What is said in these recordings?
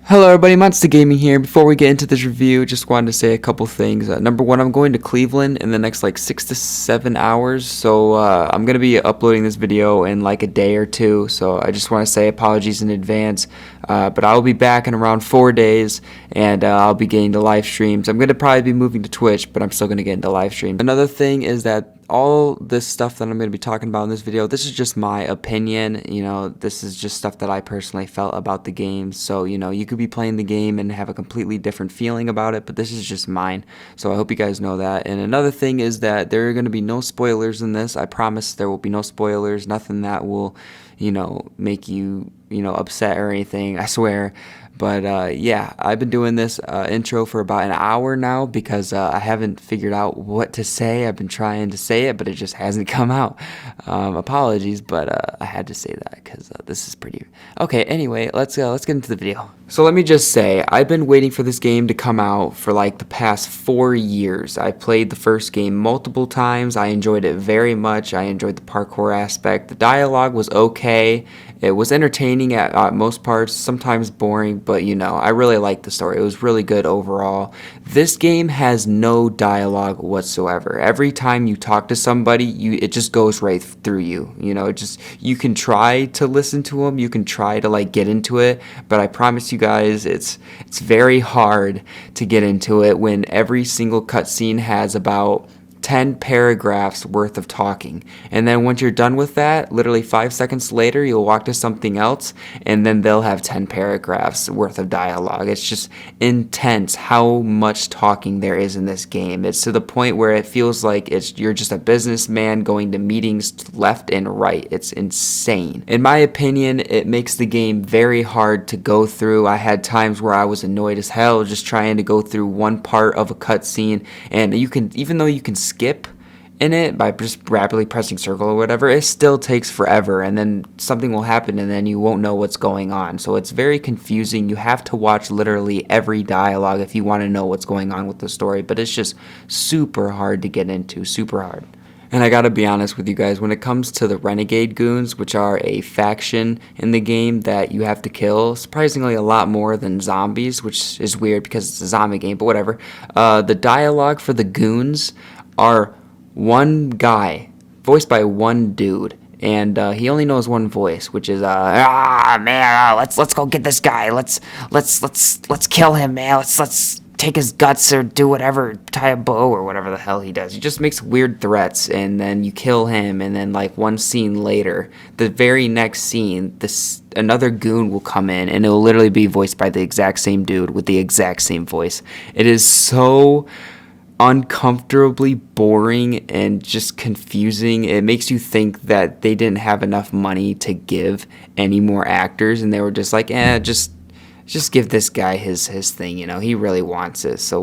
Hello everybody, Monsta Gaming here. Before we get into this review, just wanted to say a couple things. Number one, I'm going to Cleveland in the next like 6 to 7 hours, so I'm going to be uploading this video in like a day or two, so I just want to say apologies in advance, but I'll be back in around 4 days, and I'll be getting to live streams. I'm going to probably be moving to Twitch, but I'm still going to get into live streams. Another thing is that all this stuff that I'm going to be talking about in this video, this is just my opinion. This is just stuff that I personally felt about the game. So, you could be playing the game and have a completely different feeling about it, but this is just mine. So I hope you guys know that. And another thing is that there are going to be no spoilers in this. I promise there will be no spoilers, nothing that will, make you, upset or anything. I swear. But yeah, I've been doing this intro for about an hour now because I haven't figured out what to say. I've been trying to say it, but it just hasn't come out. Apologies, but I had to say that because this is pretty... Okay, anyway, let's get into the video. So let me just say, I've been waiting for this game to come out for like the past 4 years. I played the first game multiple times. I enjoyed it very much. I enjoyed the parkour aspect. The dialogue was okay. It was entertaining at most parts, sometimes boring, but I really liked the story. It was really good overall. This game has no dialogue whatsoever. Every time you talk to somebody, it just goes right through you. You can try to listen to them, you can try to like get into it, but I promise you guys, it's very hard to get into it when every single cutscene has about 10 paragraphs worth of talking, and then once you're done with that, literally 5 seconds later you'll walk to something else and then they'll have 10 paragraphs worth of dialogue. It's just intense how much talking there is in this game. It's to the point where it feels like you're just a businessman going to meetings left and right. It's insane. In my opinion, it makes the game very hard to go through. I had times where I was annoyed as hell just trying to go through one part of a cutscene, and even though you can skip in it by just rapidly pressing circle or whatever, it still takes forever, and then something will happen and then you won't know what's going on. So it's very confusing. You have to watch literally every dialogue if you want to know what's going on with the story, but it's just super hard to get into, super hard. And I gotta be honest with you guys, when it comes to the Renegade Goons, which are a faction in the game that you have to kill, surprisingly a lot more than zombies, which is weird because it's a zombie game, but whatever. The dialogue for the goons are one guy, voiced by one dude, and he only knows one voice, which is man, let's go get this guy. Let's kill him, man. Let's take his guts or do whatever, tie a bow or whatever the hell he does. He just makes weird threats, and then you kill him, and then like one scene later, the very next scene, another goon will come in, and it will literally be voiced by the exact same dude with the exact same voice. It is so uncomfortably boring and just confusing. It makes you think that they didn't have enough money to give any more actors, and they were just like, just give this guy his thing, he really wants it, so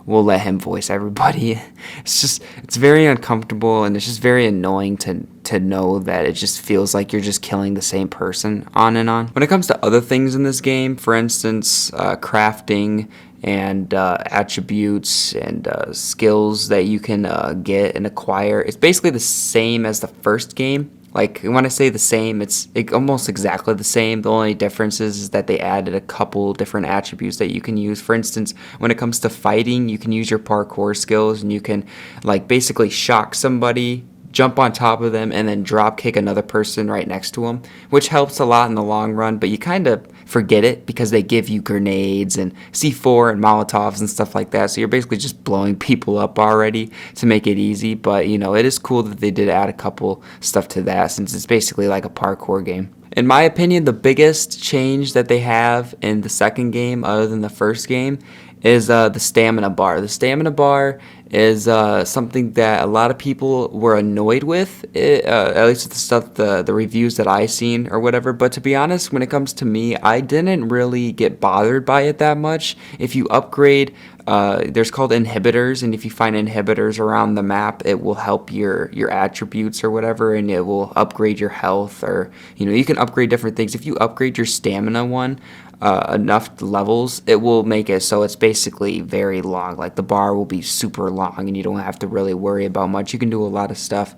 we'll let him voice everybody. It's very uncomfortable, and it's just very annoying to know that it just feels like you're just killing the same person on and on. When it comes to other things in this game, for instance, crafting and attributes and skills that you can get and acquire, it's basically the same as the first game. Like, when I say the same, it's almost exactly the same. The only difference is that they added a couple different attributes that you can use. For instance, when it comes to fighting, you can use your parkour skills, and you can like basically shock somebody, jump on top of them, and then drop kick another person right next to them, which helps a lot in the long run, but you kind of forget it because they give you grenades and C4 and Molotovs and stuff like that, so you're basically just blowing people up already to make it easy. But it is cool that they did add a couple stuff to that, since it's basically like a parkour game. In my opinion, the biggest change that they have in the second game, other than the first game, is the stamina bar. The stamina bar is something that a lot of people were annoyed with, at least with the stuff, the reviews that I seen or whatever. But to be honest, when it comes to me, I didn't really get bothered by it that much. If you upgrade, there's called inhibitors, and if you find inhibitors around the map, it will help your attributes or whatever, and it will upgrade your health, or you can upgrade different things. If you upgrade your stamina one enough levels, it will make it so it's basically very long. Like, the bar will be super long, and you don't have to really worry about much. You can do a lot of stuff.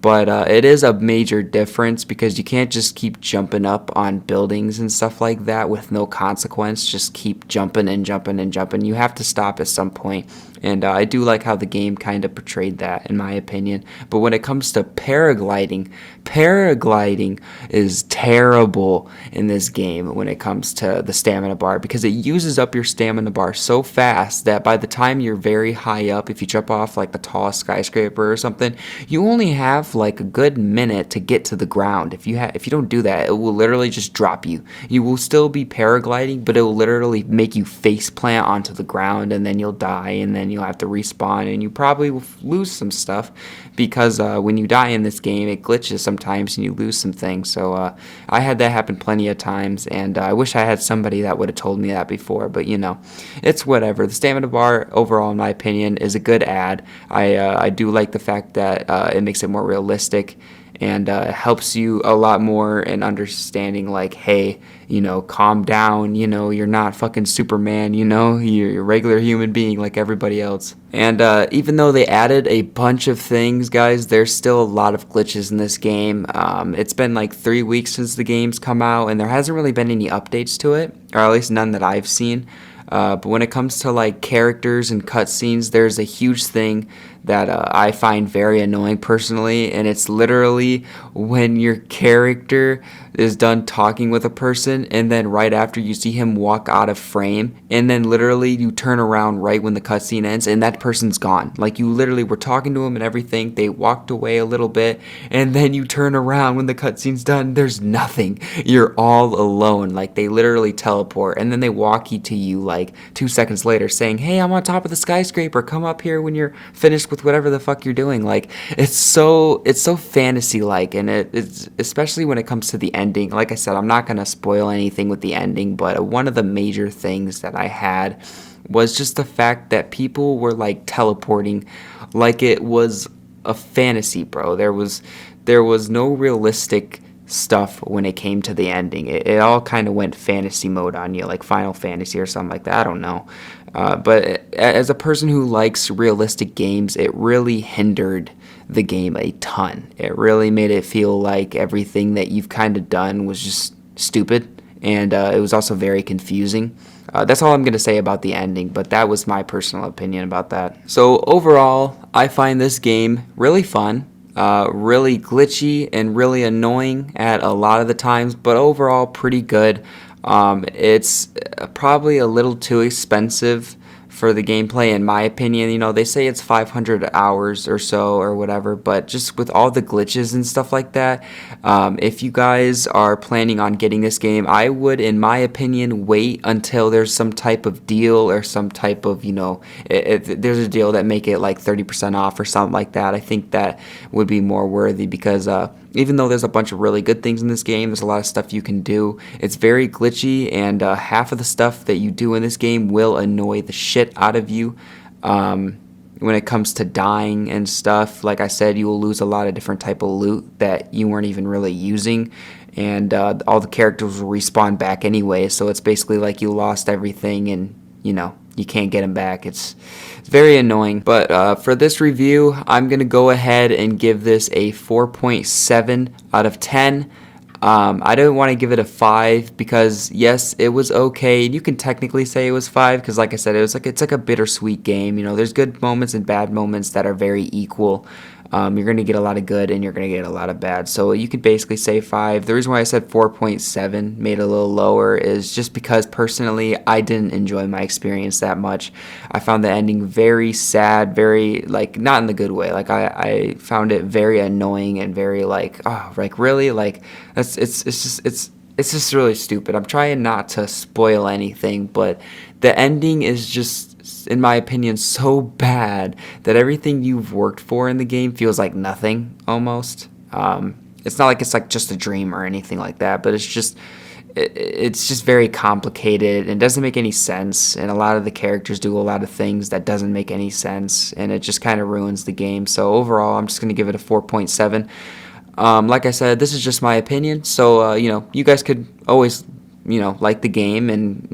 But it is a major difference because you can't just keep jumping up on buildings and stuff like that with no consequence. Just keep jumping and jumping and jumping. You have to stop at some point. And I do like how the game kind of portrayed that, in my opinion. But when it comes to paragliding, paragliding is terrible in this game when it comes to the stamina bar, because it uses up your stamina bar so fast that by the time you're very high up, if you jump off like the tallest skyscraper or something, you only have like a good minute to get to the ground. If you don't do that, it will literally just drop you. You will still be paragliding, but it will literally make you face plant onto the ground, and then you'll die, and then you'll have to respawn, and you probably will lose some stuff because when you die in this game, it glitches sometimes and you lose some things. So I had that happen plenty of times, and I wish I had somebody that would have told me that before, but you know, it's whatever. The stamina bar overall, in my opinion, is a good add. I do like the fact that it makes it more realistic, and helps you a lot more in understanding, like, hey, you know, calm down, you know, you're not fucking Superman, you know, you're a regular human being like everybody else. And even though they added a bunch of things, guys, there's still a lot of glitches in this game. It's been like 3 weeks since the game's come out, and there hasn't really been any updates to it, or at least none that I've seen. But when it comes to like characters and cutscenes, there's a huge thing that I find very annoying personally, and it's literally when your character is done talking with a person, and then right after you see him walk out of frame, and then literally you turn around right when the cutscene ends, and that person's gone. Like, you literally were talking to him and everything, they walked away a little bit, and then you turn around when the cutscene's done, there's nothing. You're all alone. Like, they literally teleport, and then they walk you to you like 2 seconds later saying, hey, I'm on top of the skyscraper, come up here when you're finished with whatever the fuck you're doing. Like, it's so fantasy like, and it's especially when it comes to the ending. Like I said, I'm not gonna spoil anything with the ending, but one of the major things that I had was just the fact that people were like teleporting like it was a fantasy, bro. There was no realistic stuff when it came to the ending. It all kind of went fantasy mode on you, like Final Fantasy or something like that. I don't know. But as a person who likes realistic games, it really hindered the game a ton. It really made it feel like everything that you've kind of done was just stupid, and it was also very confusing. That's all I'm going to say about the ending, but that was my personal opinion about that. So overall, I find this game really fun. Really glitchy and really annoying at a lot of the times, but overall pretty good. It's probably a little too expensive for the gameplay, in my opinion. You know, they say it's 500 hours or so or whatever, but just with all the glitches and stuff like that, if you guys are planning on getting this game, I would, in my opinion, wait until there's some type of deal or some type of, you know, there's a deal that make it like 30% off or something like that. I think that would be more worthy, because even though there's a bunch of really good things in this game, there's a lot of stuff you can do. It's very glitchy, and half of the stuff that you do in this game will annoy the shit out of you. When it comes to dying and stuff, like I said, you will lose a lot of different type of loot that you weren't even really using, and all the characters will respawn back anyway, so it's basically like you lost everything, and you know, you can't get them back. It's very annoying. But for this review, I'm going to go ahead and give this a 4.7 out of 10. I don't want to give it a 5 because, yes, it was okay. You can technically say it was 5 because, like I said, it's like a bittersweet game. You know, there's good moments and bad moments that are very equal. You're going to get a lot of good and you're going to get a lot of bad. So you could basically say 5. The reason why I said 4.7 made it a little lower is just because personally I didn't enjoy my experience that much. I found the ending very sad, very, like, not in the good way. Like, I found it very annoying and very like, oh, like, really? Like, it's just really stupid. I'm trying not to spoil anything, but the ending is just, in my opinion, so bad that everything you've worked for in the game feels like nothing almost. It's not like it's like just a dream or anything like that, but it's just very complicated and doesn't make any sense, and a lot of the characters do a lot of things that doesn't make any sense, and it just kind of ruins the game. So overall, I'm just going to give it a 4.7. Like I said, this is just my opinion, so you know, you guys could always like the game and,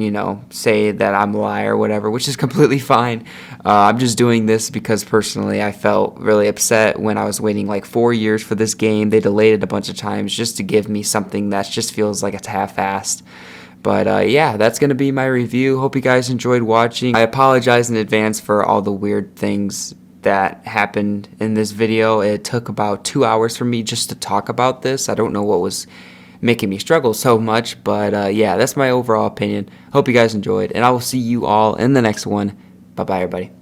say that I'm a liar or whatever, which is completely fine. I'm just doing this because personally I felt really upset when I was waiting like 4 years for this game. They delayed it a bunch of times just to give me something that just feels like it's half-assed. But yeah, that's going to be my review. Hope you guys enjoyed watching. I apologize in advance for all the weird things that happened in this video. It took about 2 hours for me just to talk about this. I don't know what was making me struggle so much, but yeah, that's my overall opinion. Hope you guys enjoyed, and I will see you all in the next one. Bye bye, everybody.